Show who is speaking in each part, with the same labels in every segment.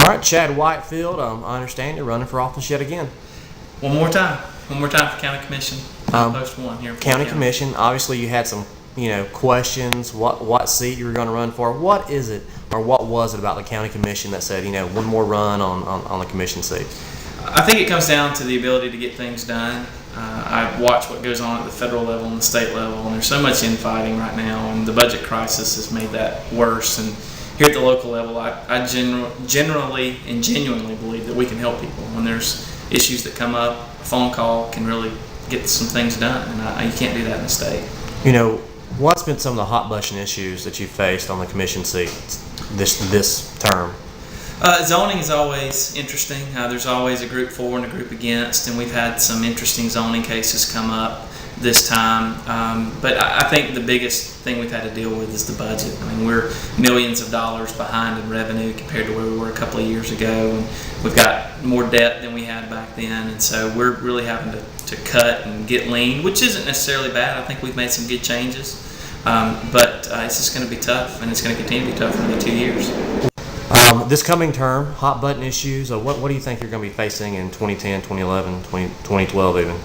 Speaker 1: All right, Chad Whitefield, I understand you're running for office yet again.
Speaker 2: One more time for County Commission. Post 1 here in
Speaker 1: County Commission, obviously you had some, questions, what seat you were going to run for. What is it, or what was it about the County Commission that said, one more run on the commission seat?
Speaker 2: I think it comes down to the ability to get things done. I watch what goes on at the federal level and the state level, and there's so much infighting right now, and the budget crisis has made that worse. And here at the local level, I generally and genuinely believe that we can help people. When there's issues that come up, a phone call can really get some things done, and you can't do that in the state.
Speaker 1: What's been some of the hot button issues that you faced on the commission seat this term?
Speaker 2: Zoning is always interesting. There's always a group for and a group against, and we've had some interesting zoning cases come up this time. But I think the biggest thing we've had to deal with is the budget. I mean, we're millions of dollars behind in revenue compared to where we were a couple of years ago, and we've got more debt than we had back then, and so we're really having to cut and get lean, which isn't necessarily bad. I think we've made some good changes, but it's just going to be tough, and it's going to continue to be tough for another 2 years.
Speaker 1: This coming term, hot button issues, what do you think you're going to be facing in 2010, 2011, 2012 even?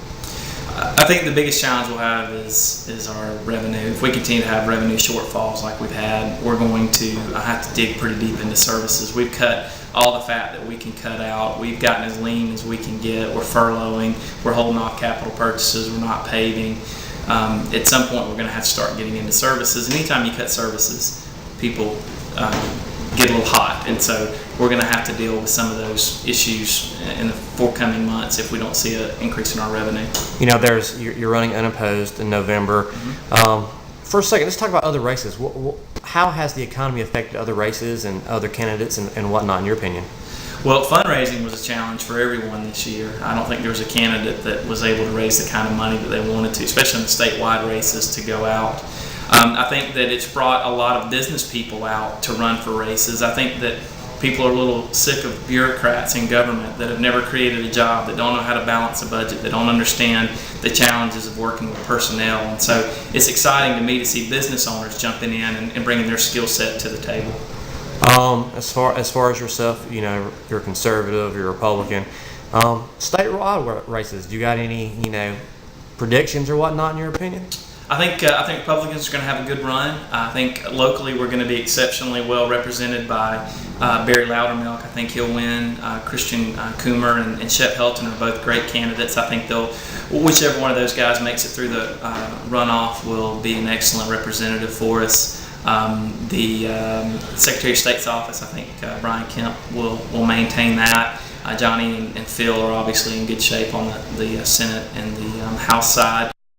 Speaker 2: I think the biggest challenge we'll have is our revenue. If we continue to have revenue shortfalls like we've had, we're going to have to dig pretty deep into services. We've cut all the fat that we can cut out. We've gotten as lean as we can get. We're furloughing. We're holding off capital purchases. We're not paving. At some point, we're going to have to start getting into services. And anytime you cut services, people get a little hot, and so we're going to have to deal with some of those issues in the forthcoming months if we don't see an increase in our revenue.
Speaker 1: You're running unopposed in November. For a second, let's talk about other races. How has the economy affected other races and other candidates and whatnot, in your opinion?
Speaker 2: Well, fundraising was a challenge for everyone this year. I don't think there was a candidate that was able to raise the kind of money that they wanted to, especially in the statewide races, to go out. I think that it's brought a lot of business people out to run for races. I think that people are a little sick of bureaucrats in government that have never created a job, that don't know how to balance a budget, that don't understand the challenges of working with personnel. And so it's exciting to me to see business owners jumping in and bringing their skill set to the table.
Speaker 1: As far as yourself, you're conservative, you're Republican. Statewide races, do you got any, predictions or whatnot in your opinion?
Speaker 2: I think Republicans are going to have a good run. I think locally we're going to be exceptionally well represented by Barry Loudermilk. I think he'll win. Christian Coomer and Shep Helton are both great candidates. I think whichever one of those guys makes it through the runoff will be an excellent representative for us. The Secretary of State's office, I think Brian Kemp will maintain that. Johnny and Phil are obviously in good shape on the Senate and the House side.